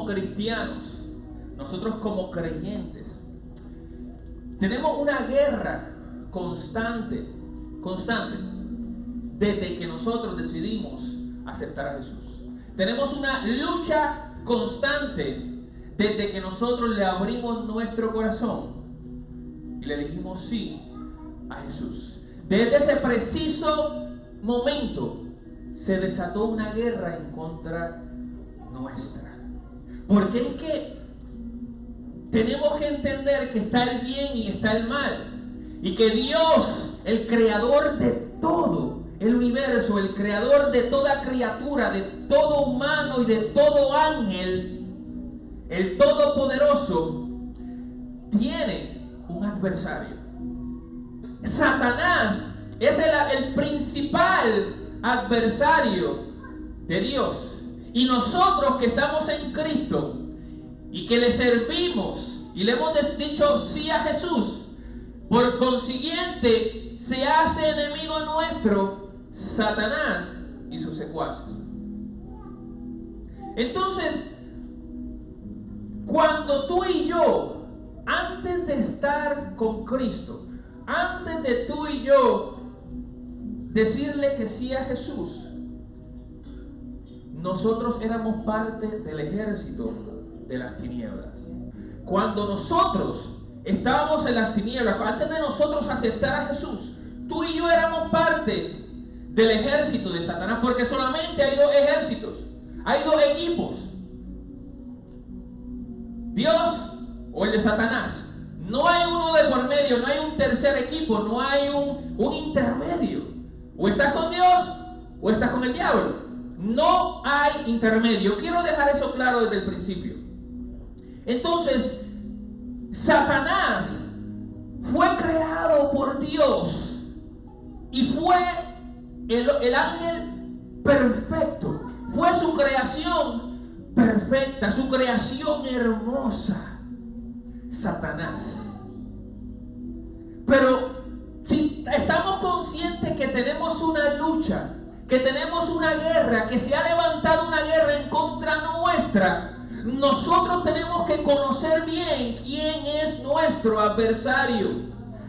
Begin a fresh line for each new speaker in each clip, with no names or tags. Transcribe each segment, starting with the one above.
cristianos, nosotros como creyentes, tenemos una guerra constante, desde que nosotros decidimos aceptar a Jesús. Tenemos una lucha constante desde que nosotros le abrimos nuestro corazón y le dijimos sí a Jesús. Desde ese preciso momento se desató una guerra en contra nuestra. Porque es que tenemos que entender que está el bien y está el mal. Y que Dios, el creador de todo el universo, el creador de toda criatura, de todo humano y de todo ángel, el Todopoderoso, tiene un adversario. Satanás es el principal adversario de Dios. Y nosotros que estamos en Cristo y que le servimos y le hemos dicho sí a Jesús, por consiguiente se hace enemigo nuestro Satanás y sus secuaces. Entonces, cuando tú y yo, antes de estar con Cristo, antes de tú y yo decirle que sí a Jesús, nosotros éramos parte del ejército de las tinieblas. Cuando nosotros estábamos en las tinieblas, antes de nosotros aceptar a Jesús, tú y yo éramos parte del ejército de Satanás, porque solamente hay dos ejércitos, hay dos equipos: Dios o el de Satanás. No hay uno de por medio, no hay un tercer equipo, no hay un intermedio. O estás con Dios o estás con el diablo. No hay intermedio. Quiero dejar eso claro desde el principio. Entonces, Satanás fue creado por Dios y fue el ángel perfecto. Fue su creación perfecta, su creación hermosa, Satanás. Pero si estamos conscientes que tenemos una lucha, que tenemos una guerra, que se ha levantado una guerra en contra nuestra, nosotros tenemos que conocer bien quién es nuestro adversario.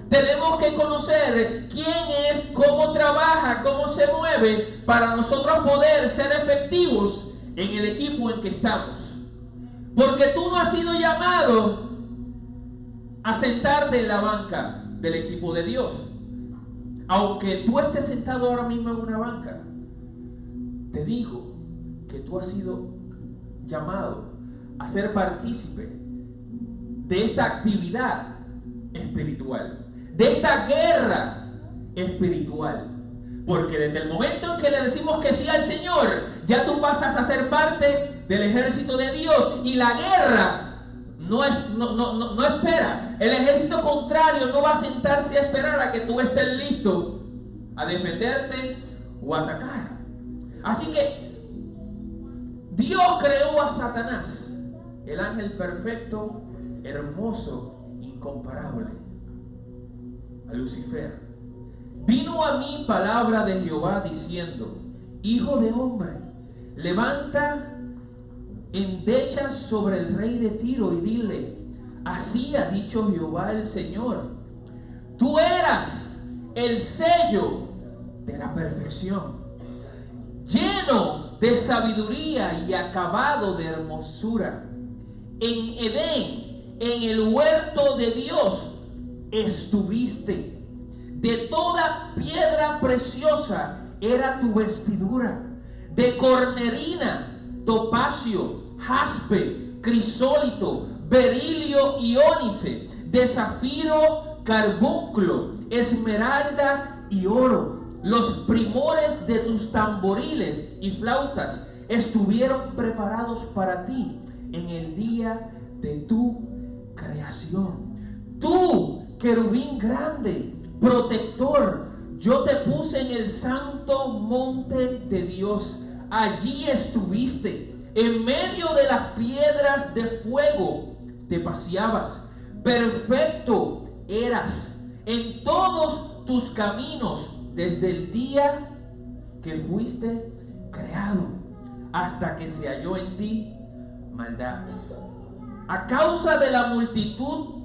Tenemos que conocer quién es, cómo trabaja, cómo se mueve, para nosotros poder ser efectivos en el equipo en que estamos. Porque tú no has sido llamado a sentarte en la banca del equipo de Dios. Aunque tú estés sentado ahora mismo en una banca, te digo que tú has sido llamado a ser partícipe de esta actividad espiritual, de esta guerra espiritual. Porque desde el momento en que le decimos que sí al Señor, ya tú pasas a ser parte del ejército de Dios. Y la guerra no espera. El ejército contrario no va a sentarse a esperar a que tú estés listo a defenderte o a atacar. Así que Dios creó a Satanás, el ángel perfecto, hermoso, incomparable, a Lucifer. Vino a mí palabra de Jehová diciendo: Hijo de hombre, levanta endechas sobre el rey de Tiro y dile: así ha dicho Jehová el Señor, tú eras el sello de la perfección, lleno de sabiduría y acabado de hermosura. En Edén, en el huerto de Dios, estuviste. De toda piedra preciosa era tu vestidura, de cornerina, topacio, jaspe, crisólito, berilio y ónice, de zafiro, carbunclo, esmeralda y oro. Los primores de tus tamboriles y flautas estuvieron preparados para ti en el día de tu creación. Tú, querubín grande, protector, yo te puse en el santo monte de Dios. Allí estuviste, en medio de las piedras de fuego te paseabas. Perfecto eras en todos tus caminos desde el día que fuiste creado hasta que se halló en ti maldad. A causa de la multitud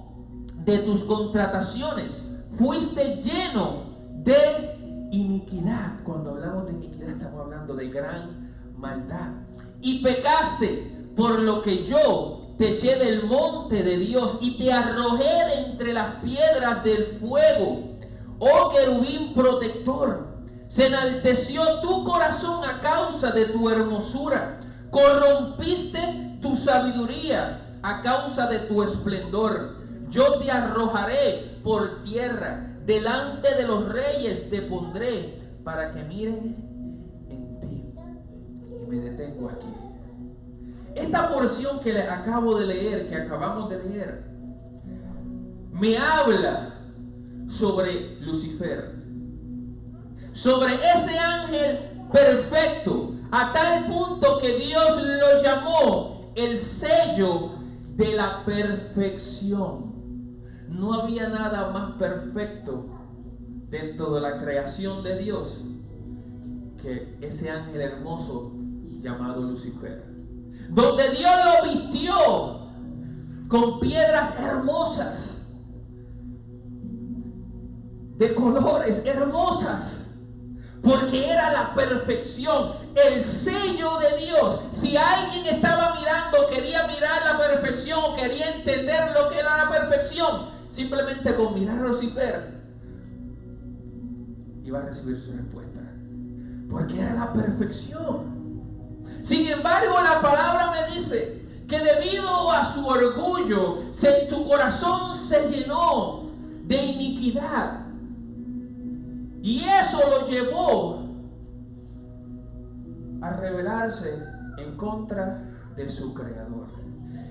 de tus contrataciones, fuiste lleno de iniquidad. Cuando hablamos de iniquidad, estamos hablando de gran maldad. Y pecaste, por lo que yo te eché del monte de Dios y te arrojé de entre las piedras del fuego. Oh querubín protector, se enalteció tu corazón a causa de tu hermosura. Corrompiste tu sabiduría a causa de tu esplendor. Yo te arrojaré por tierra, delante de los reyes te pondré para que miren en ti. Y me detengo aquí. Esta porción que acabo de leer, que acabamos de leer, me habla sobre Lucifer, sobre ese ángel perfecto, a tal punto que Dios lo llamó el sello de la perfección. No había nada más perfecto dentro de la creación de Dios que ese ángel hermoso llamado Lucifer, donde Dios lo vistió con piedras hermosas, de colores hermosas, porque era la perfección, el sello de Dios. Si alguien estaba mirando, quería mirar la perfección o quería entender lo que era la perfección, simplemente con mirar a Lucifer iba a recibir su respuesta, porque era la perfección. Sin embargo, la palabra me dice que debido a su orgullo, tu corazón se llenó de iniquidad. Y eso lo llevó a rebelarse en contra de su creador.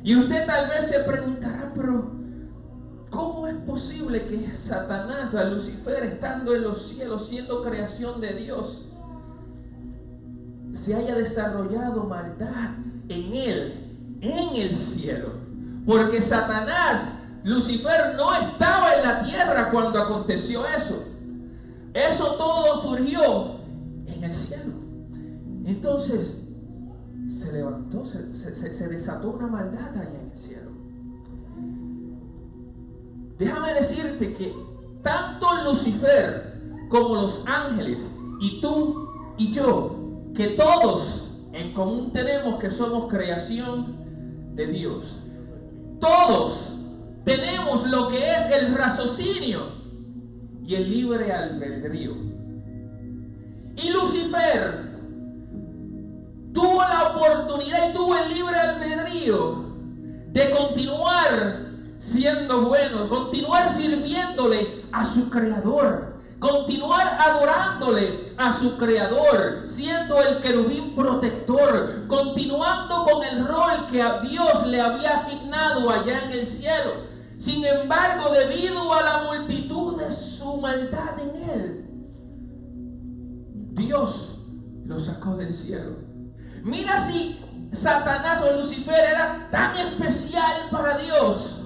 Y usted tal vez se preguntará, pero ¿cómo es posible que Satanás, a Lucifer, estando en los cielos, siendo creación de Dios, se haya desarrollado maldad en él, en el cielo? Porque Satanás, Lucifer, no estaba en la tierra cuando aconteció eso. Eso todo surgió en el cielo. Entonces se levantó, se desató una maldad allá en el cielo. Déjame decirte que tanto Lucifer como los ángeles, y tú y yo, que todos en común tenemos que somos creación de Dios. Todos tenemos lo que es el raciocinio y el libre albedrío. Y Lucifer tuvo la oportunidad y tuvo el libre albedrío de continuar siendo bueno, continuar sirviéndole a su creador, continuar adorándole a su creador, siendo el querubín protector, continuando con el rol que a Dios le había asignado allá en el cielo. Sin embargo, debido a la multitud de su maldad en él, Dios lo sacó del cielo. Mira si Satanás o Lucifer era tan especial para Dios,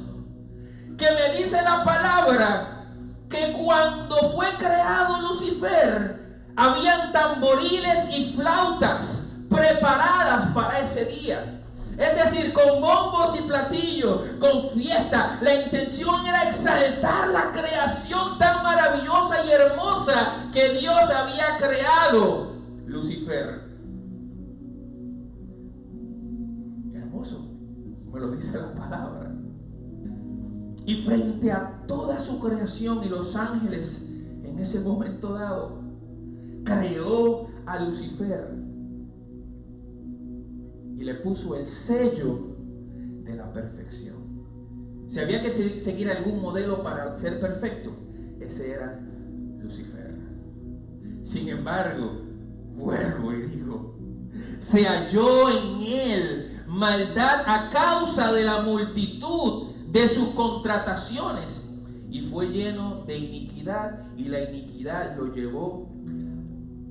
que me dice la palabra que cuando fue creado Lucifer, habían tamboriles y flautas preparadas para ese día. Es decir, con bombos y platillos, con fiesta. La intención era exaltar la creación tan maravillosa y hermosa que Dios había creado. Lucifer, hermoso, me lo dice la palabra. Y frente a toda su creación y los ángeles, en ese momento dado, creó a Lucifer y le puso el sello de la perfección. Si había que seguir algún modelo para ser perfecto, ese era Lucifer. Sin embargo, vuelvo y digo, se halló en él maldad a causa de la multitud de sus contrataciones, y fue lleno de iniquidad, y la iniquidad lo llevó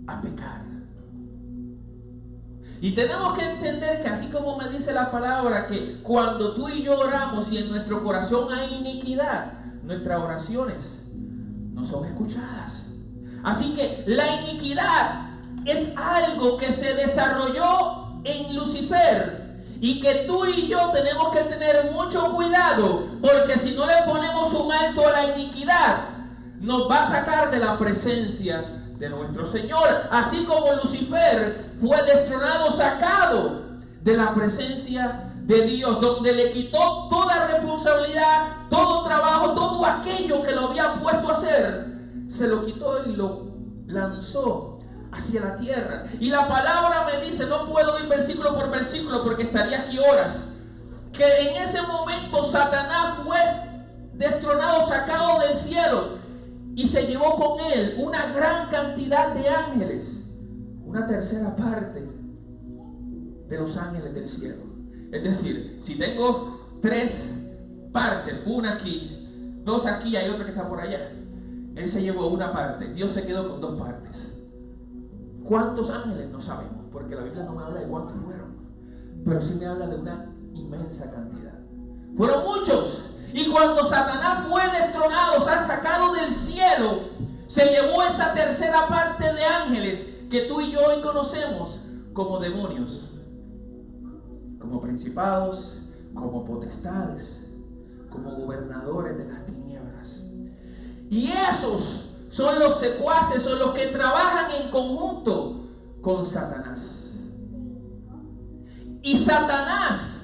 a pecar. Y tenemos que entender que así como me dice la palabra, que cuando tú y yo oramos y en nuestro corazón hay iniquidad, nuestras oraciones no son escuchadas. Así que la iniquidad es algo que se desarrolló en Lucifer Y que tú y yo tenemos que tener mucho cuidado, porque si no le ponemos un alto a la iniquidad, nos va a sacar de la presencia de nuestro Señor. Así como Lucifer fue destronado, sacado de la presencia de Dios, donde le quitó toda responsabilidad, todo trabajo, todo aquello que lo había puesto a hacer, se lo quitó y lo lanzó hacia la tierra. Y la palabra me dice, no puedo ir versículo por versículo porque estaría aquí horas, que en ese momento Satanás fue destronado, sacado del cielo, y se llevó con él una gran cantidad de ángeles, una tercera parte de los ángeles del cielo. Es decir, si tengo 3 partes, una aquí, 2 aquí, hay otra que está por allá, él se llevó una parte, Dios se quedó con 2 partes. ¿Cuántos ángeles? No sabemos, porque la Biblia no me habla de cuántos fueron, pero sí me habla de una inmensa cantidad. Fueron muchos. Y cuando Satanás fue destronado, sacado del cielo, se llevó esa tercera parte de ángeles que tú y yo hoy conocemos como demonios, como principados, como potestades, como gobernadores de las tinieblas. Y esos son los secuaces, son los que trabajan en conjunto con Satanás. Y Satanás,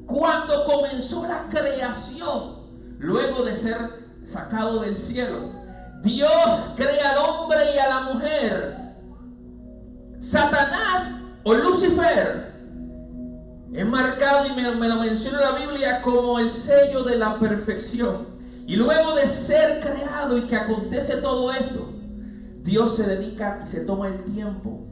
cuando comenzó la creación, luego de ser sacado del cielo, Dios crea al hombre y a la mujer. Satanás o Lucifer es marcado, y me lo menciona la Biblia, como el sello de la perfección. Y luego de ser creado y que acontece todo esto, Dios se dedica y se toma el tiempo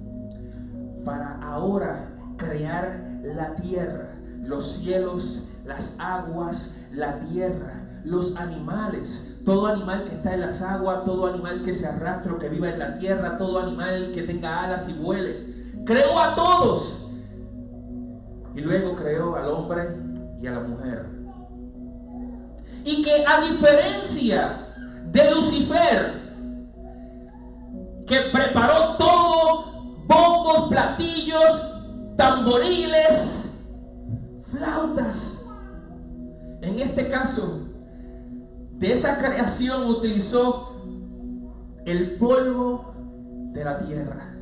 para ahora crear la tierra, los cielos, las aguas, la tierra, los animales, todo animal que está en las aguas, todo animal que se arrastre o que viva en la tierra, todo animal que tenga alas y vuele. Creó a todos. Y luego creó al hombre y a la mujer. Y que a diferencia de Lucifer, que preparó todo, bombos, platillos, tamboriles, flautas, en este caso, de esa creación utilizó el polvo de la tierra.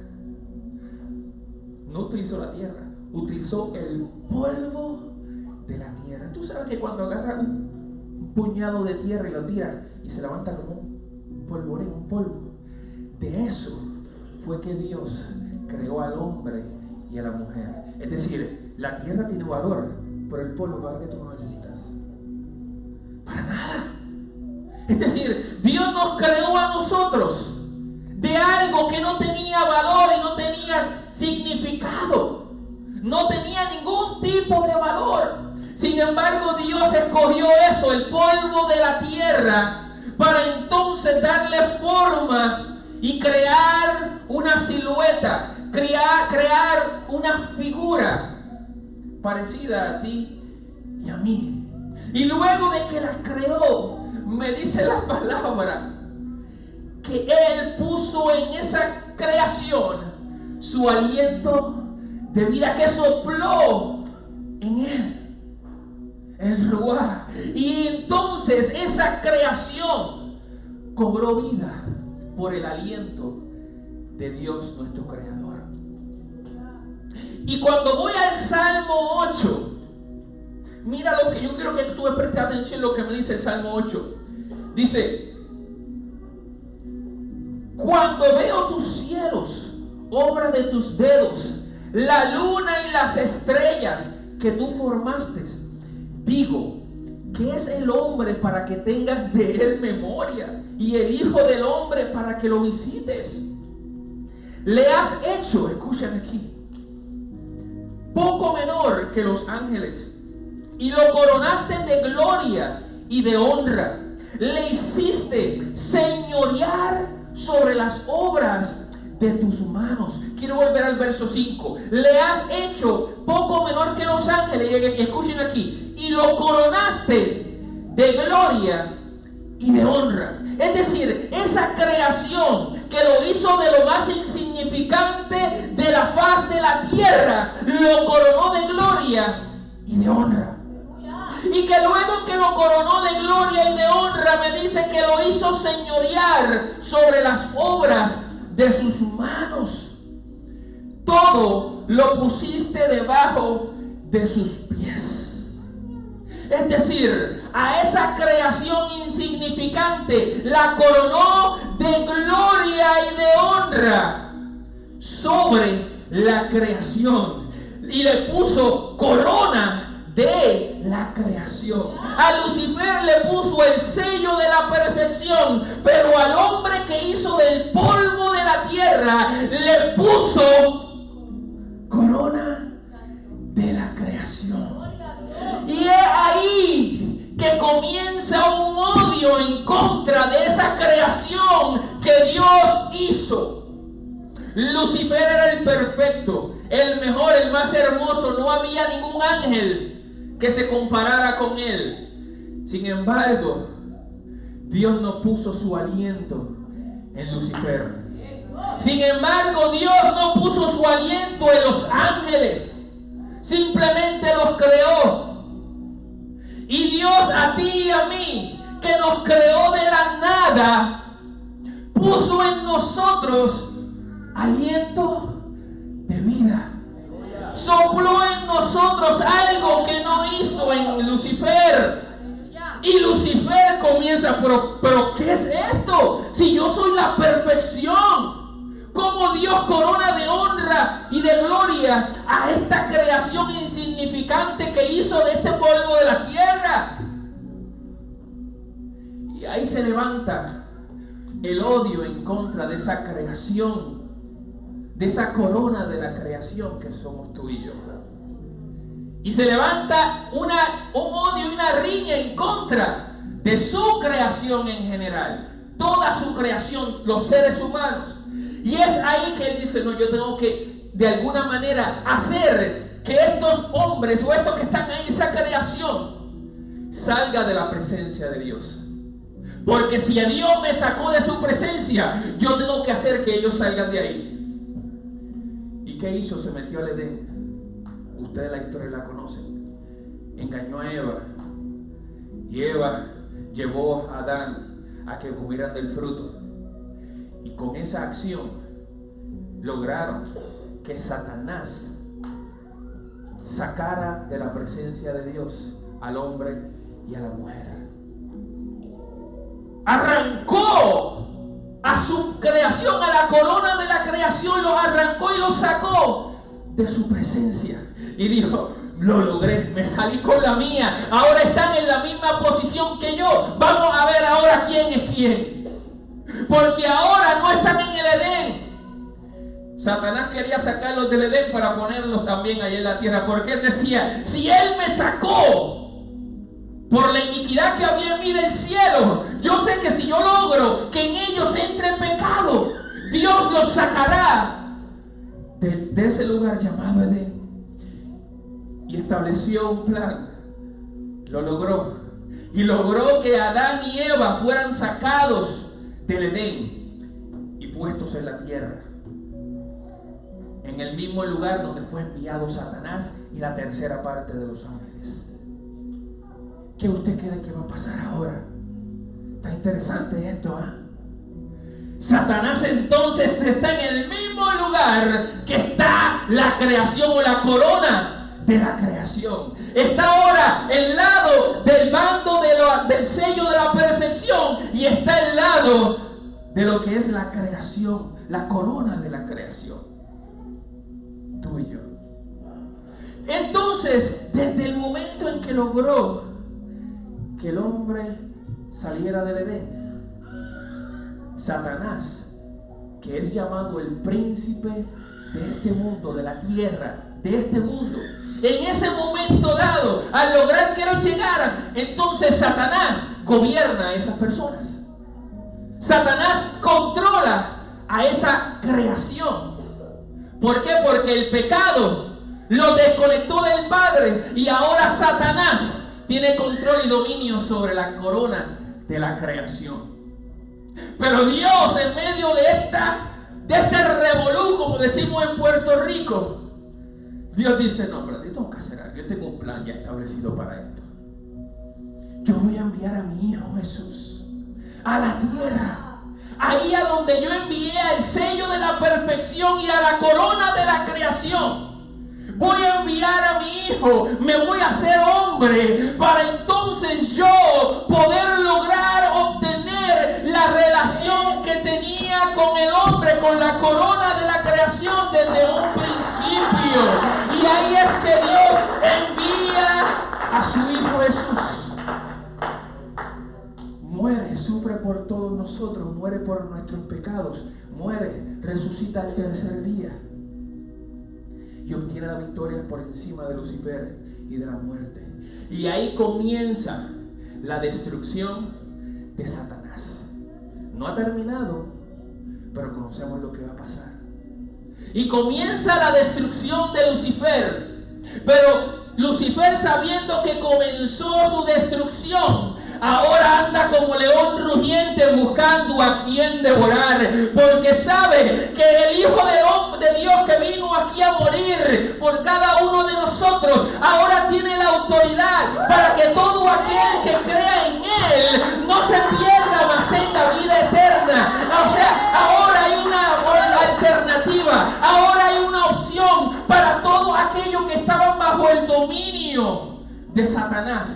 No utilizó la tierra, utilizó el polvo de la tierra. Tú sabes que cuando agarras un puñado de tierra y lo tiras y se levanta como un polvorín, un polvo, de eso fue que Dios creó al hombre y a la mujer. Es decir, la tierra tiene valor, pero el polvo, ¿para qué tú no necesitas? Para nada. Es decir, Dios nos creó a nosotros de algo que no tenía valor y no tenía significado, no tenía ningún tipo de valor. Sin embargo, Dios escogió eso, el polvo de la tierra, para entonces darle forma y crear una silueta, crear una figura parecida a ti y a mí. Y luego de que la creó, me dice la palabra que Él puso en esa creación su aliento de vida, que sopló en Él el ruaj. Y entonces esa creación cobró vida por el aliento de Dios nuestro Creador. Y cuando voy al Salmo 8, mira lo que yo quiero que tú prestes atención, lo que me dice el Salmo 8. Dice: cuando veo tus cielos, obra de tus dedos, la luna y las estrellas que tú formaste, digo, ¿qué es el hombre para que tengas de él memoria? Y el hijo del hombre para que lo visites. Le has hecho, escuchen aquí, poco menor que los ángeles, y lo coronaste de gloria y de honra. Le hiciste señorear sobre las obras de tus manos. Quiero volver al verso 5. Le has hecho poco menor que los ángeles. Y escuchen aquí. Y lo coronaste de gloria y de honra. Es decir, esa creación que lo hizo de lo más insignificante de la faz de la tierra, lo coronó de gloria y de honra. Y que luego que lo coronó de gloria y de honra, me dice que lo hizo señorear sobre las obras de sus manos. Todo lo pusiste debajo de sus pies. Es decir, a esa creación insignificante la coronó de gloria y de honra sobre la creación. Y le puso corona de la creación. A Lucifer le puso el sello de la perfección, pero al hombre que hizo del polvo de la tierra le puso corona de la creación. Y es ahí que comienza un odio en contra de esa creación que Dios hizo. Lucifer era el perfecto, el mejor, el más hermoso. No había ningún ángel que se comparara con él. Sin embargo, Dios no puso su aliento en Lucifer. Sin embargo, Dios no puso su aliento en los ángeles. Simplemente los creó. Y Dios a ti y a mí, que nos creó de la nada, puso en nosotros aliento de vida. Sopló en nosotros algo que no hizo en Lucifer. Y Lucifer comienza, pero ¿qué es esto? Si yo soy la perfección. ¿Cómo Dios corona de honra y de gloria a esta creación insignificante que hizo de este polvo de la tierra? Y ahí se levanta el odio en contra de esa creación, de esa corona de la creación que somos tú y yo. Y se levanta un odio y una riña en contra de su creación en general. Toda su creación, los seres humanos. Y es ahí que él dice, no, yo tengo que de alguna manera hacer que estos hombres o estos que están ahí, esa creación, salga de la presencia de Dios. Porque si a Dios me sacó de su presencia, yo tengo que hacer que ellos salgan de ahí. ¿Y qué hizo? Se metió al Edén. Ustedes la historia la conocen. Engañó a Eva. Y Eva llevó a Adán a que comieran del fruto. Y con esa acción lograron que Satanás sacara de la presencia de Dios al hombre y a la mujer. Arrancó a su creación, a la corona de la creación, los arrancó y los sacó de su presencia. Y dijo, lo logré, me salí con la mía. Ahora están en la misma posición que yo. Vamos a ver ahora quién es quién. Porque ahora no están en el Edén. Satanás quería sacarlos del Edén para ponerlos también allá en la tierra. Porque él decía, si él me sacó por la iniquidad que había en mí del cielo, yo sé que si yo logro que en ellos entre pecado, Dios los sacará de ese lugar llamado Edén. Y estableció un plan. Lo logró. Y logró que Adán y Eva fueran sacados del Edén y puestos en la tierra, en el mismo lugar donde fue enviado Satanás y la tercera parte de los ángeles. ¿Qué usted cree que va a pasar ahora? Está interesante esto, ¿eh? Satanás entonces está en el mismo lugar que está la creación o la corona de la creación. Está ahora el lado del bando del sello de la perfección y está el lado de lo que es la creación, la corona de la creación. Tú y yo. Entonces, desde el momento en que logró que el hombre saliera del Edén, Satanás, que es llamado el príncipe de este mundo, de la tierra, de este mundo, en ese momento dado, al lograr que ellos llegaran, entonces Satanás gobierna a esas personas. Satanás controla a esa creación. ¿Por qué? Porque el pecado lo desconectó del Padre y ahora Satanás tiene control y dominio sobre la corona de la creación. Pero Dios, en medio de este revolú, como decimos en Puerto Rico, Dios dice, no, pero yo tengo que hacer algo. Yo tengo un plan ya establecido para esto. Yo voy a enviar a mi Hijo Jesús a la tierra. Ahí a donde yo envié al sello de la perfección y a la corona de la creación. Voy a enviar a mi Hijo, me voy a hacer hombre para entonces yo poder lograr obtener la relación que tenía con el hombre, con la corona de la creación desde un principio. Y ahí es que Dios envía a su Hijo Jesús. Muere, sufre por todos nosotros, muere por nuestros pecados, muere, resucita al tercer día y obtiene la victoria por encima de Lucifer y de la muerte. Y ahí comienza la destrucción de Satanás. No ha terminado, pero conocemos lo que va a pasar. Y comienza la destrucción de Lucifer. Pero Lucifer, sabiendo que comenzó su destrucción, ahora anda como león rugiente buscando a quien devorar, porque sabe que el Hijo de Dios que vino aquí a morir por cada uno de nosotros, ahora tiene la autoridad para que todo aquel que crea en Él no se pierda, mas tenga vida eterna. O sea, ahora hay una alternativa, ahora hay una opción para todos aquellos que estaban bajo el dominio de Satanás,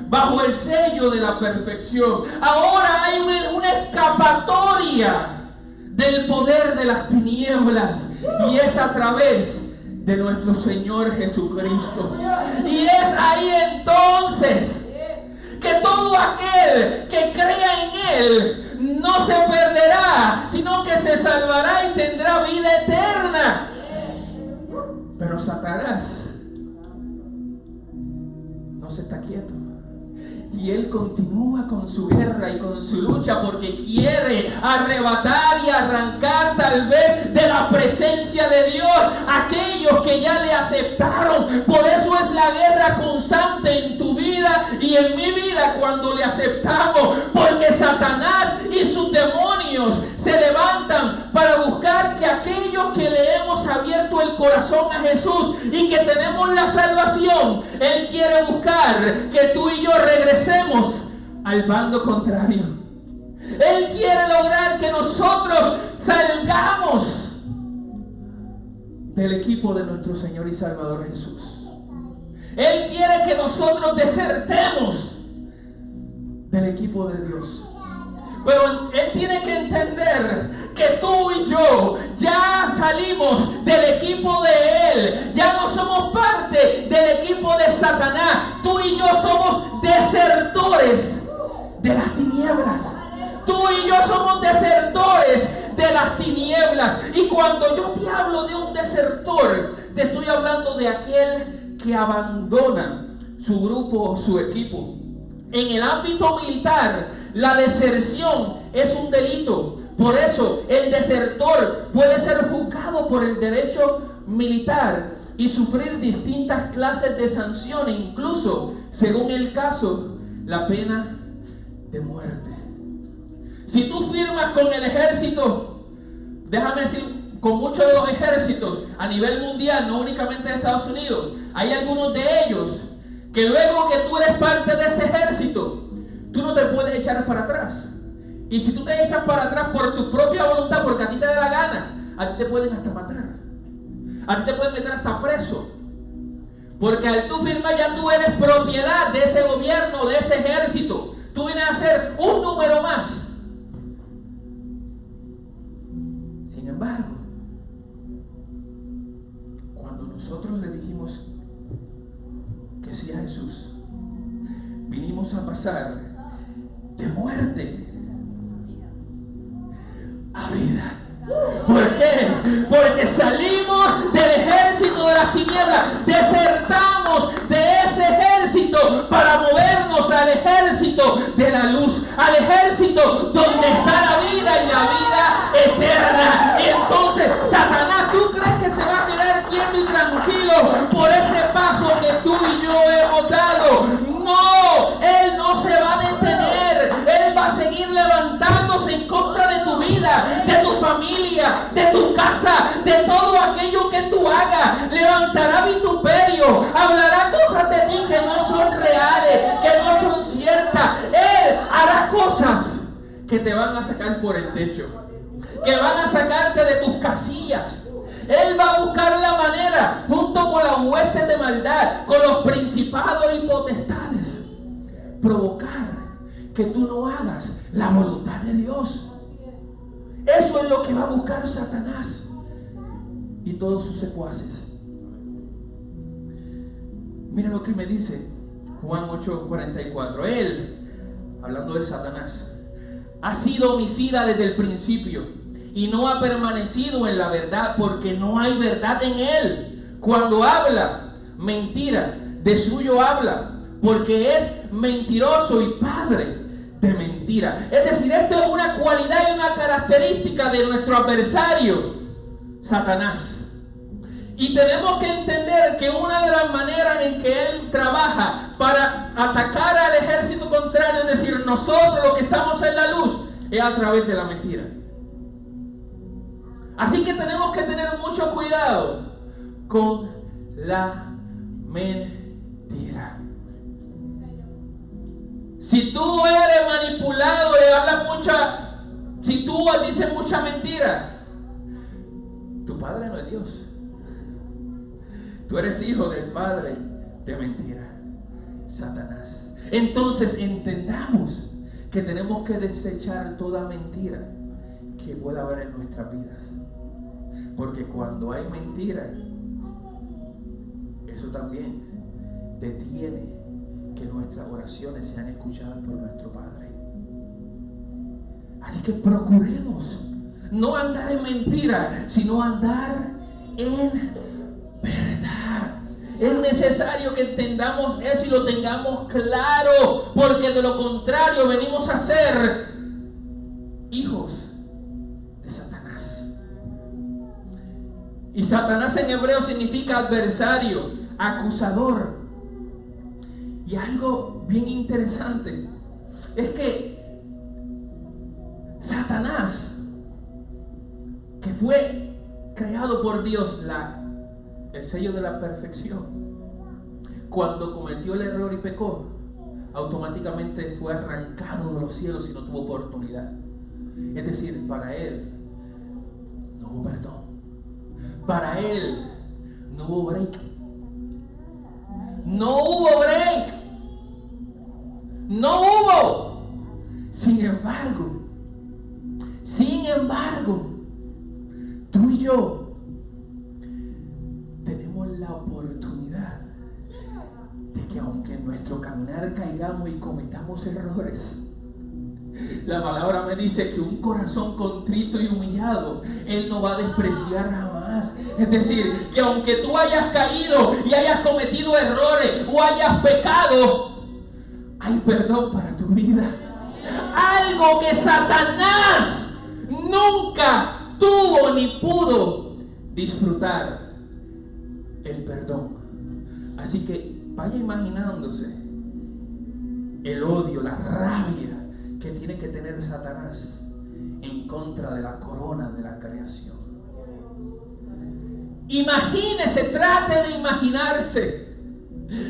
bajo el sello de la perfección. Ahora hay una escapatoria del poder de las tinieblas, y es a través de nuestro Señor Jesucristo. Y es ahí entonces que todo aquel que crea en Él no se perderá, sino que se salvará y tendrá vida eterna. Pero Satanás no se está quieto. Y él continúa con su guerra y con su lucha, porque quiere arrebatar y arrancar tal vez de la presencia de Dios a aquellos que ya le aceptaron. Por eso es la guerra constante en tu vida y en mi vida cuando le aceptamos, porque Satanás y sus demonios se levantan para buscar que aquellos que le hemos abierto el corazón a Jesús y que tenemos la salvación, Él quiere buscar que tú y yo regresemos al bando contrario. Él quiere lograr que nosotros salgamos del equipo de nuestro Señor y Salvador Jesús. Él quiere que nosotros desertemos del equipo de Dios. Pero Él tiene que entender que tú y yo ya salimos del equipo de Él. Ya no somos parte del equipo de Satanás. Tú y yo somos desertores de las tinieblas. Tú y yo somos desertores de las tinieblas. Y cuando yo te hablo de un desertor, te estoy hablando de aquel que abandona su grupo o su equipo. En el ámbito militar, la deserción es un delito. Por eso el desertor puede ser juzgado por el derecho militar y sufrir distintas clases de sanciones, incluso, según el caso, la pena de muerte. Si tú firmas con el ejército, déjame decir, con muchos de los ejércitos a nivel mundial, no únicamente en Estados Unidos, hay algunos de ellos que luego que tú eres parte de ese ejército, tú no te puedes echar para atrás. Y si tú te echas para atrás por tu propia voluntad, porque a ti te da la gana, a ti te pueden hasta matar. A ti te pueden meter hasta preso. Porque al tú firmar ya tú eres propiedad de ese gobierno, de ese ejército. Tú vienes a ser un número más. Sin embargo, cuando nosotros le dijimos que sí a Jesús, vinimos a pasar de muerte a vida. ¿Por qué? Porque salimos del ejército de las tinieblas, desertamos de ese ejército para movernos al ejército de la luz, al ejército donde está la vida y la vida eterna. Y entonces, Satanás, ¿tú crees que se va a quedar quieto y tranquilo por ese paso que tú y yo hemos dado? No, Él no se va a detener. Él va a seguir levantándose en contra de tu vida, de tu familia, de tu casa, de todo aquello que tú hagas. Levantará engaño, hablará cosas de ti que no son reales, que no son ciertas. Él hará cosas que te van a sacar por el techo, que van a sacarte de tus casillas. Él va a buscar la manera, junto con las huestes de maldad, con los principados y potestades, provocar que tú no hagas la voluntad de Dios. Eso es lo que va a buscar Satanás y todos sus secuaces. Mira lo que me dice Juan 8:44. Él, hablando de Satanás, ha sido homicida desde el principio y no ha permanecido en la verdad, porque no hay verdad en él. Cuando habla mentira, de suyo habla, porque es mentiroso y padre de mentira. Es decir, esto es una cualidad y una característica de nuestro adversario, Satanás. Y tenemos que entender que una de las maneras en que él trabaja para atacar al ejército contrario, es decir, nosotros los que estamos en la luz, es a través de la mentira. Así que tenemos que tener mucho cuidado con la mentira. Si tú eres manipulado y hablas si tú dices mucha mentira, tu padre no es Dios. Tú eres hijo del padre de mentira, Satanás. Entonces entendamos que tenemos que desechar toda mentira que pueda haber en nuestras vidas. Porque cuando hay mentira, eso también detiene que nuestras oraciones sean escuchadas por nuestro Padre. Así que procuremos no andar en mentira, sino andar en verdad. Es necesario que entendamos eso y lo tengamos claro, porque de lo contrario venimos a ser hijos de Satanás. Y Satanás en hebreo significa adversario, acusador. Y algo bien interesante es que Satanás, que fue creado por Dios, el sello de la perfección, cuando cometió el error y pecó, automáticamente fue arrancado de los cielos y no tuvo oportunidad. Es decir, para él no hubo perdón, para él no hubo break. No hubo break. No hubo. Sin embargo, tú y yo tenemos la oportunidad de que aunque en nuestro caminar caigamos y cometamos errores, la palabra me dice que un corazón contrito y humillado Él no va a despreciar jamás. Es decir, que aunque tú hayas caído y hayas cometido errores o hayas pecado, hay perdón para tu vida. Algo que Satanás nunca tuvo ni pudo disfrutar, el perdón. Así que vaya imaginándose el odio, la rabia que tiene que tener Satanás en contra de la corona de la creación. Imagínese, trate de imaginarse.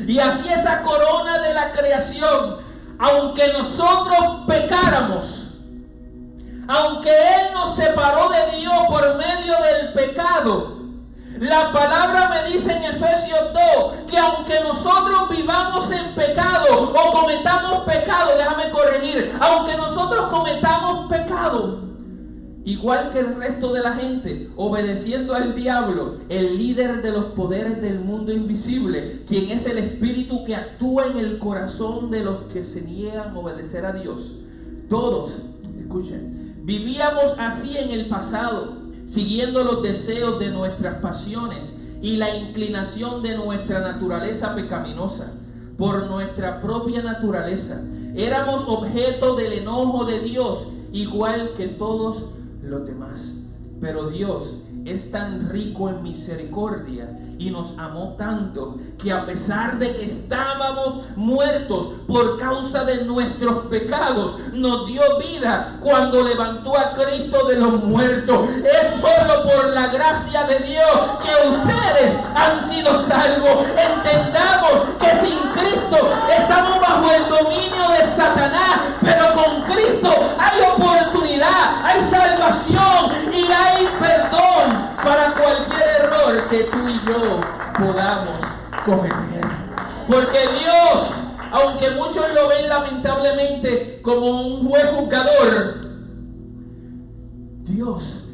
Y así esa corona de la creación, aunque nosotros pecáramos, aunque Él nos separó de Dios por medio del pecado, la palabra me dice en Efesios 2 que aunque nosotros vivamos en pecado o cometamos pecado, déjame corregir, aunque nosotros cometamos pecado, igual que el resto de la gente, obedeciendo al diablo, el líder de los poderes del mundo invisible, quien es el espíritu que actúa en el corazón de los que se niegan a obedecer a Dios. Todos, escuchen, vivíamos así en el pasado, siguiendo los deseos de nuestras pasiones y la inclinación de nuestra naturaleza pecaminosa. Por nuestra propia naturaleza éramos objeto del enojo de Dios, igual que todos los demás. Pero Dios, es tan rico en misericordia y nos amó tanto que a pesar de que estábamos muertos por causa de nuestros pecados, nos dio vida cuando levantó a Cristo de los muertos. Es solo por la gracia de Dios que ustedes han sido salvos. Entendamos que sin Cristo estamos bajo el dominio de Satanás, pero con Cristo hay oportunidad, hay salvación y hay perdón para cualquier error que tú y yo podamos cometer. Porque Dios, aunque muchos lo ven lamentablemente como un juez juzgador, Dios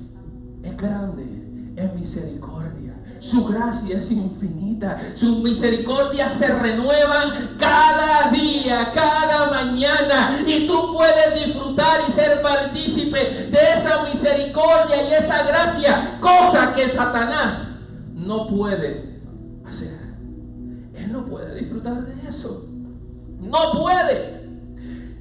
es grande, es misericordia. Su gracia es infinita. Sus misericordias se renuevan cada día, cada mañana. Y tú puedes disfrutar y ser partícipe de esa misericordia y esa gracia. Cosa que Satanás no puede hacer. Él no puede disfrutar de eso. No puede.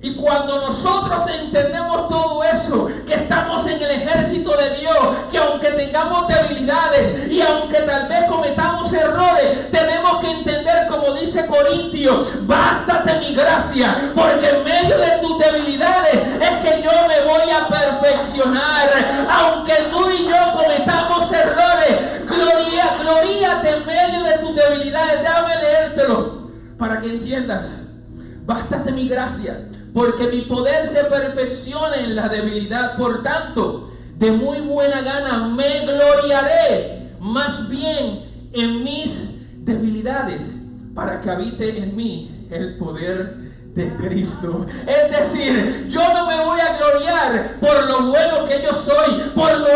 Y cuando nosotros entendemos todo eso, que estamos en el ejército de Dios, que aunque tengamos debilidades y aunque tal vez cometamos errores, tenemos que entender, como dice Corintios, bástate mi gracia, porque en medio de tus debilidades es que yo me voy a perfeccionar. Aunque tú y yo cometamos errores, gloríate en medio de tus debilidades. Déjame leértelo para que entiendas. Bástate mi gracia, porque mi poder se perfecciona en la debilidad. Por tanto, de muy buena gana me gloriaré más bien en mis debilidades, para que habite en mí el poder de Cristo. Es decir, yo no me voy a gloriar por lo bueno que yo soy, por lo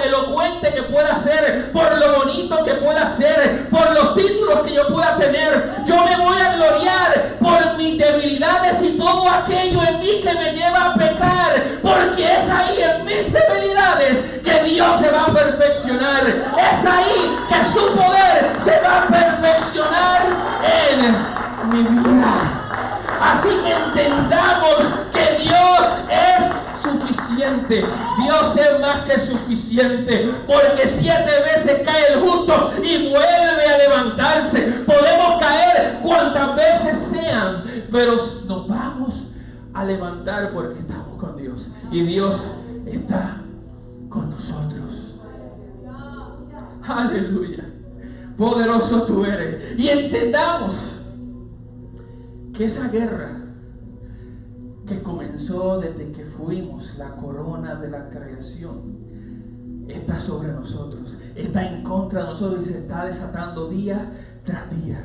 elocuente que pueda ser, por lo bonito que pueda ser, por los títulos que yo pueda tener. Yo me voy a gloriar por mis debilidades y todo aquello en mí que me lleva a pecar, porque es ahí en mis debilidades que Dios se va a perfeccionar. Es ahí que su poder se va a perfeccionar en mi vida. Así que entendamos que Dios es suficiente. Dios es más que suficiente, porque 7 veces cae el justo y vuelve a levantarse. Podemos caer cuantas veces sean, pero nos vamos a levantar porque estamos con Dios y Dios está con nosotros. Aleluya. Poderoso tú eres. Y entendamos que esa guerra que comenzó desde que fuimos la corona de la creación está sobre nosotros, está en contra de nosotros y se está desatando día tras día.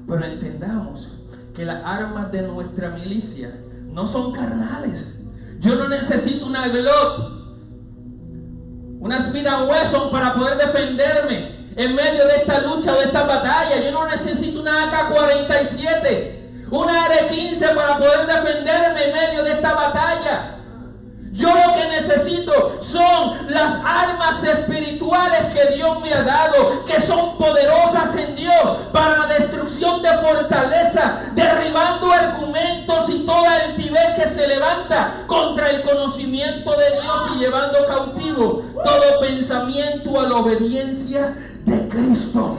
Pero entendamos que las armas de nuestra milicia no son carnales. Yo no necesito una Glock, una Smith & Wesson para poder defenderme en medio de esta lucha o de esta batalla. Yo no necesito una AK-47, una R-15 para poder defenderme en medio de esta batalla. Yo lo que necesito son las armas espirituales que Dios me ha dado, que son poderosas en Dios para la destrucción de fortaleza, derribando argumentos y toda altivez que se levanta contra el conocimiento de Dios y llevando cautivo todo pensamiento a la obediencia de Cristo.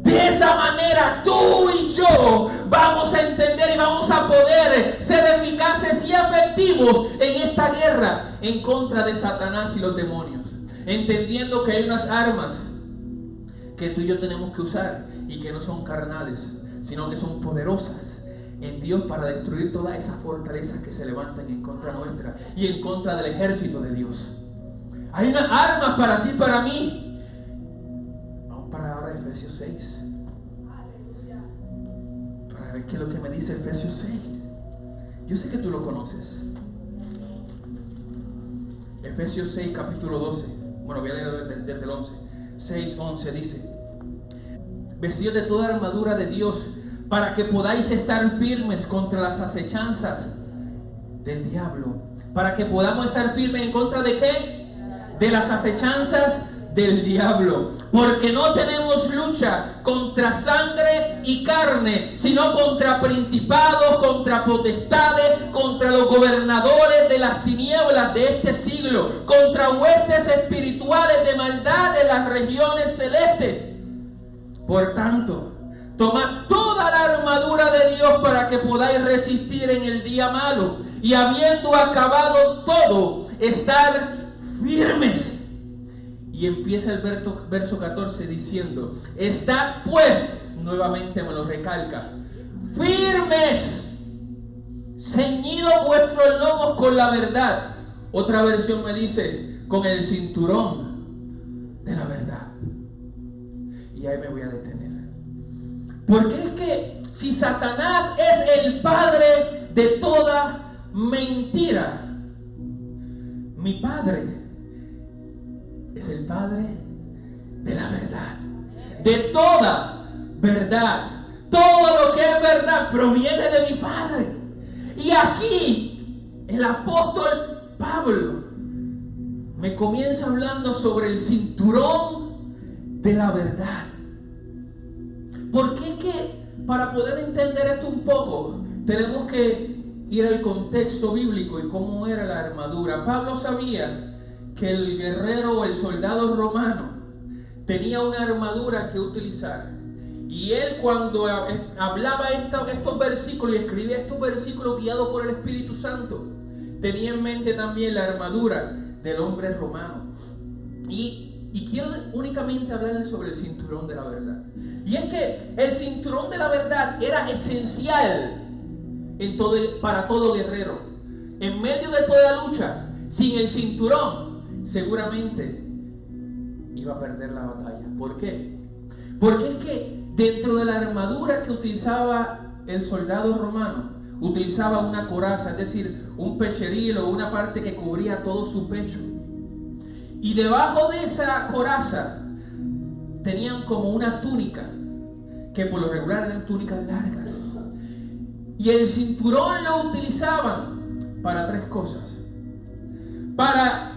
De esa manera tú y yo vamos a entender y vamos a poder ser eficaces y efectivos en esta guerra en contra de Satanás y los demonios, entendiendo que hay unas armas que tú y yo tenemos que usar y que no son carnales, sino que son poderosas en Dios para destruir todas esas fortalezas que se levantan en contra nuestra y en contra del ejército de Dios. Hay unas armas para ti y para mí. Para ahora Efesios 6. Para ver qué es lo que me dice Efesios 6. Yo sé que tú lo conoces. Efesios 6, capítulo 12. Bueno, voy a leer desde el 11. 6, 11 dice: vestidos de toda armadura de Dios, para que podáis estar firmes contra las acechanzas del diablo. Para que podamos estar firmes en contra de ¿qué? De las acechanzas del diablo, porque no tenemos lucha contra sangre y carne, sino contra principados, contra potestades, contra los gobernadores de las tinieblas de este siglo, contra huestes espirituales de maldad en las regiones celestes. Por tanto, tomad toda la armadura de Dios para que podáis resistir en el día malo, y habiendo acabado todo, estar firmes. Y empieza el verso 14 diciendo: estad pues, nuevamente me lo recalca, firmes, ceñidos vuestros lomos con la verdad. Otra versión me dice, con el cinturón de la verdad. Y ahí me voy a detener. Porque es que si Satanás es el padre de toda mentira, mi Padre es el Padre de la verdad, de toda verdad. Todo lo que es verdad proviene de mi Padre. Y aquí el apóstol Pablo me comienza hablando sobre el cinturón de la verdad. Porque es que para poder entender esto un poco, tenemos que ir al contexto bíblico y cómo era la armadura. Pablo sabía que el guerrero o el soldado romano tenía una armadura que utilizar. Y él, cuando hablaba estos versículos y escribía estos versículos guiados por el Espíritu Santo, tenía en mente también la armadura del hombre romano. Y quiero únicamente hablarles sobre el cinturón de la verdad. Y es que el cinturón de la verdad era esencial para todo guerrero. En medio de toda lucha, sin el cinturón, seguramente iba a perder la batalla. ¿Por qué? Porque es que dentro de la armadura que utilizaba el soldado romano, utilizaba una coraza, es decir, un pecheril o una parte que cubría todo su pecho. Y debajo de esa coraza tenían como una túnica, que por lo regular eran túnicas largas. Y el cinturón lo utilizaban para tres cosas. Para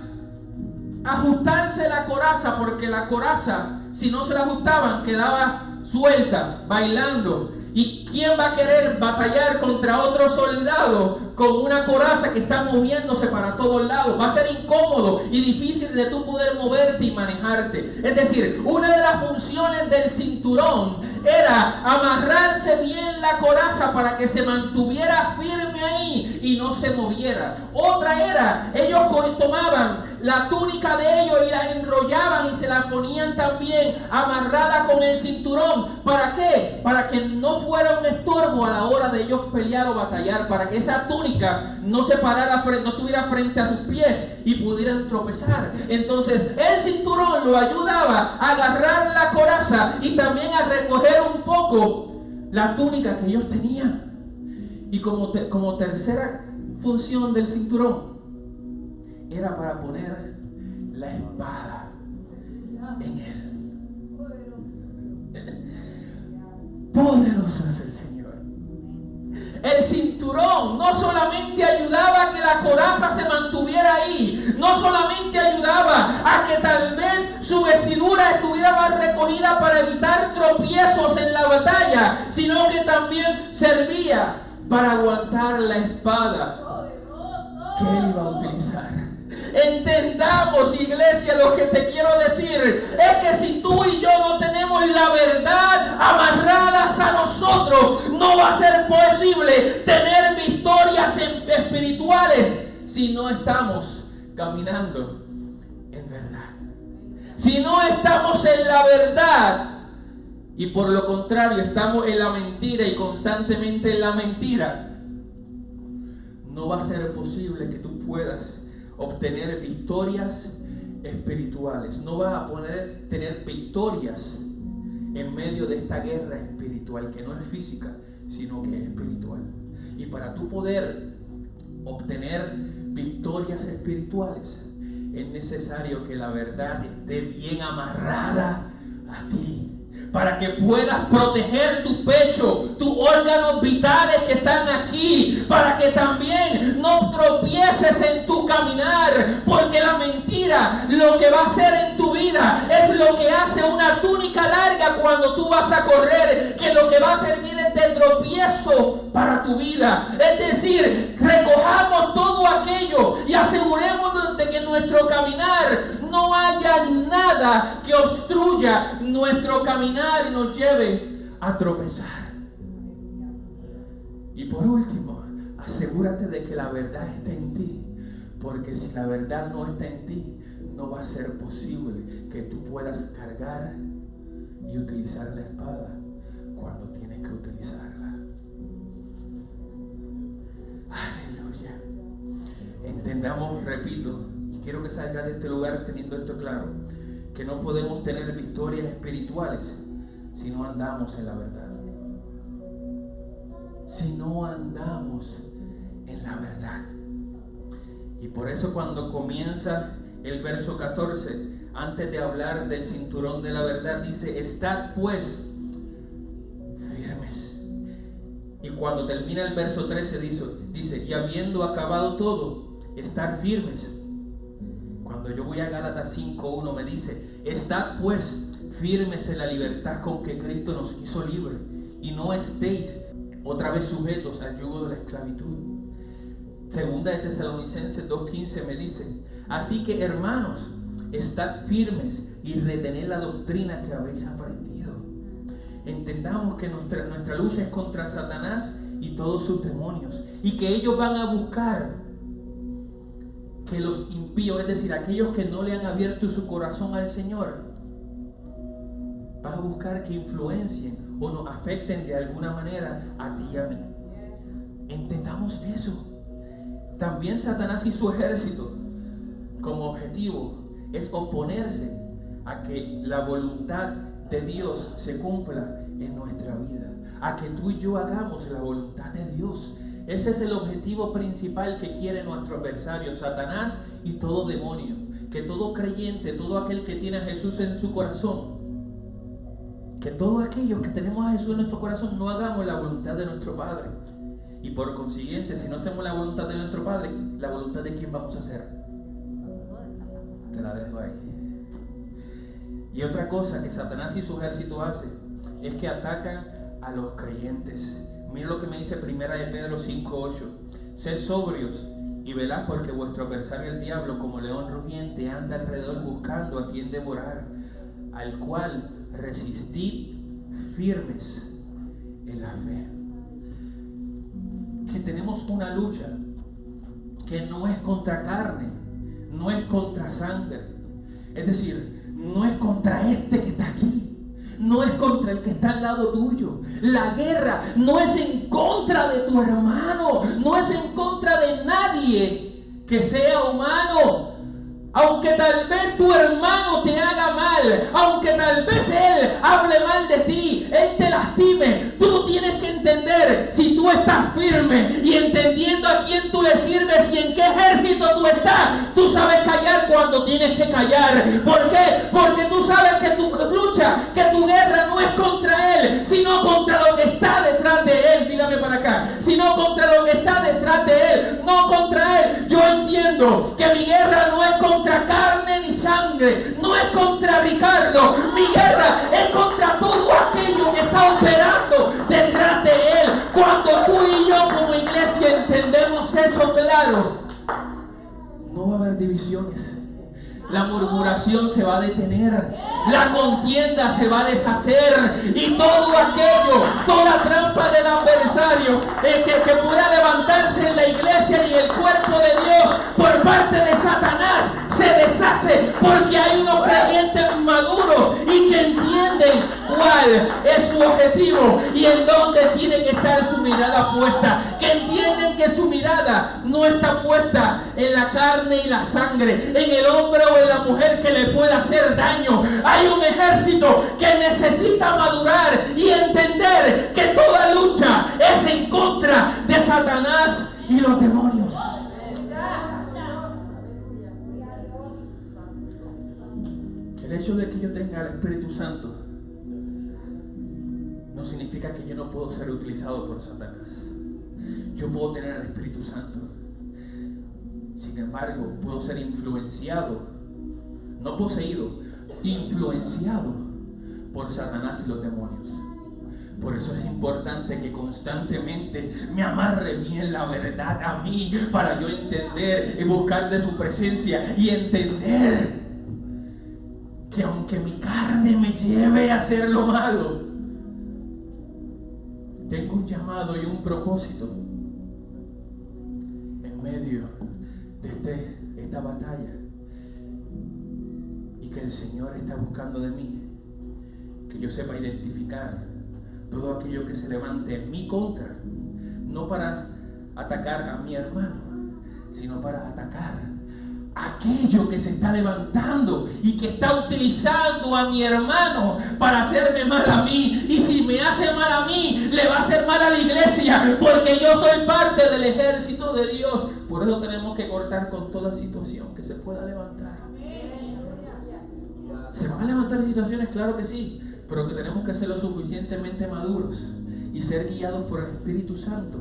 ajustarse la coraza, porque la coraza, si no se la ajustaban, quedaba suelta, bailando. ¿Y quién va a querer batallar contra otro soldado con una coraza que está moviéndose para todos lados? Va a ser incómodo y difícil de tú poder moverte y manejarte. Es decir, una de las funciones del cinturón era amarrarse bien la coraza para que se mantuviera firme ahí y no se moviera. Otra era, ellos tomaban la túnica de ellos y la enrollaban y se la ponían también amarrada con el cinturón. ¿Para qué? Para que no fuera un estorbo a la hora de ellos pelear o batallar, para que esa túnica no se parara, no estuviera frente a sus pies y pudieran tropezar. Entonces el cinturón lo ayudaba a agarrar la coraza y también a recoger un poco la túnica que ellos tenían. Y como tercera función del cinturón era para poner la espada en él. Poderoso es el Señor. El cinturón no solamente ayudaba a que la coraza se mantuviera ahí, no solamente ayudaba a que tal vez su vestidura estuviera más recogida para evitar tropiezos en la batalla, sino que también servía para aguantar la espada que él iba a utilizar. Entendamos, iglesia, lo que te quiero decir es que si tú y yo no tenemos la verdad amarradas a nosotros, no va a ser posible tener victorias espirituales si no estamos caminando en verdad. Si no estamos en la verdad y por lo contrario estamos en la mentira y constantemente en la mentira, no va a ser posible que tú puedas obtener victorias espirituales. No vas a poder tener victorias en medio de esta guerra espiritual, que no es física, sino que es espiritual. Y para tú poder obtener victorias espirituales, es necesario que la verdad esté bien amarrada a ti, para que puedas proteger tu pecho, tus órganos vitales que están aquí, para que también no tropieces tropeces en tu caminar, porque la mentira lo que va a hacer en tu vida es lo que hace una túnica larga cuando tú vas a correr, que lo que va a servir es de tropiezo para tu vida. Es decir, recojamos todo aquello y asegurémonos de que en nuestro caminar no haya nada que obstruya nuestro caminar y nos lleve a tropezar. Y por último, asegúrate de que la verdad esté en ti, porque si la verdad no está en ti, no va a ser posible que tú puedas cargar y utilizar la espada cuando tienes que utilizarla. Aleluya. Entendamos, repito, y quiero que salgas de este lugar teniendo esto claro, que no podemos tener victorias espirituales si no andamos en la verdad. Si no andamos en la verdad. Y por eso cuando comienza el verso 14, antes de hablar del cinturón de la verdad, dice: estad pues firmes. Y cuando termina el verso 13 dice: y habiendo acabado todo, estar firmes. Cuando yo voy a Gálatas 5:1 me dice: estad pues firmes en la libertad con que Cristo nos hizo libres, y no estéis otra vez sujetos al yugo de la esclavitud. Segunda de Tesalonicenses 2:15 me dice: así que, hermanos, estad firmes y retened la doctrina que habéis aprendido. Entendamos que nuestra lucha es contra Satanás y todos sus demonios, y que ellos van a buscar que los impíos, es decir, aquellos que no le han abierto su corazón al Señor, van a buscar que influencien o nos afecten de alguna manera a ti y a mí. Entendamos eso. También Satanás y su ejército, como objetivo, es oponerse a que la voluntad de Dios se cumpla en nuestra vida, a que tú y yo hagamos la voluntad de Dios. Ese es el objetivo principal que quiere nuestro adversario, Satanás y todo demonio. Que todo creyente, todo aquel que tiene a Jesús en su corazón, que todos aquellos que tenemos a Jesús en nuestro corazón no hagamos la voluntad de nuestro Padre. Y por consiguiente, si no hacemos la voluntad de nuestro Padre, ¿la voluntad de quién vamos a hacer? Te la dejo ahí. Y otra cosa que Satanás y su ejército hacen es que atacan a los creyentes. Mira lo que me dice Primera de Pedro 5:8. Sed sobrios y velad, porque vuestro adversario el diablo, como león rugiente, anda alrededor buscando a quien devorar, al cual resistid firmes en la fe. Que tenemos una lucha que no es contra carne, no es contra sangre, es decir, no es contra este que está aquí, no es contra el que está al lado tuyo. La guerra no es en contra de tu hermano, no es en contra de nadie que sea humano. Aunque tal vez tu hermano te haga mal, aunque tal vez él hable mal de ti, él te lastime, tú tienes que entender, si tú estás firme y entendiendo a quién tú le sirves y en qué ejército tú estás, tú sabes callar cuando tienes que callar. ¿Por qué? Porque tú sabes que tu lucha, que tu guerra no es contra él, sino contra lo que está detrás de él. Mírame para acá. Sino contra lo que está detrás de él, no contra él. Yo entiendo que mi guerra no es contra carne ni sangre, no es contra Ricardo. Mi guerra es contra todo aquello que está operando detrás de él. Cuando tú y yo como iglesia entendemos eso claro, no va a haber divisiones. La murmuración se va a detener, la contienda se va a deshacer, y todo aquello, toda trampa del adversario que pueda levantarse en la iglesia y el cuerpo de Dios por parte de Satanás se deshace, porque hay unos creyentes maduros y que entienden cuál es su objetivo y en dónde tiene que estar su mirada puesta, que entienden que su mirada no está puesta en la carne y la sangre, en el hombre o en la mujer que le pueda hacer daño. Hay un ejército que necesita madurar y entender que toda lucha es en contra de Satanás y los demonios. El hecho de que yo tenga el Espíritu Santo no significa que yo no puedo ser utilizado por Satanás. Yo puedo tener al Espíritu Santo. sin embargo, puedo ser influenciado, no poseído, influenciado por Satanás y los demonios. Por eso es importante que constantemente me amarre bien la verdad a mí, para yo entender y buscar de su presencia y entender que aunque mi carne me lleve a hacer lo malo, tengo un llamado y un propósito en medio de esta batalla, y que el Señor está buscando de mí que yo sepa identificar todo aquello que se levante en mi contra, no para atacar a mi hermano, sino para atacar aquello que se está levantando y que está utilizando a mi hermano para hacerme mal a mí. Y si me hace mal a mí, le va a hacer mal a la iglesia, porque yo soy parte del ejército de Dios. Por eso tenemos que cortar con toda situación que se pueda levantar. ¿Se van a levantar situaciones? Claro que sí, pero que tenemos que ser lo suficientemente maduros y ser guiados por el Espíritu Santo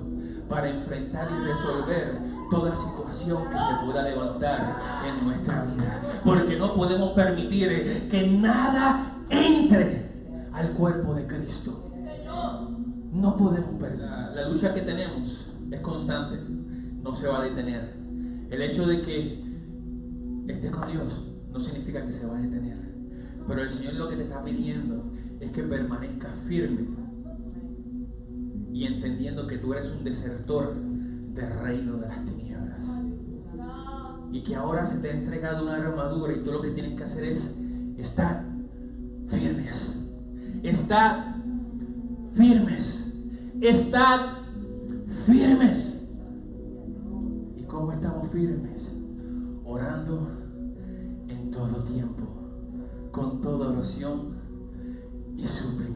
para enfrentar y resolver toda situación que se pueda levantar en nuestra vida, porque no podemos permitir que nada entre al cuerpo de Cristo. No podemos perder. La lucha que tenemos es constante, no se va a detener. El hecho de que estés con Dios no significa que se va a detener, pero el Señor lo que te está pidiendo es que permanezcas firme y entendiendo que tú eres un desertor del reino de las tinieblas, y que ahora se te ha entregado una armadura, y tú lo que tienes que hacer es estar firmes, estar firmes, estar firmes. ¿Y cómo estamos firmes? Orando en todo tiempo, con toda oración y súplica.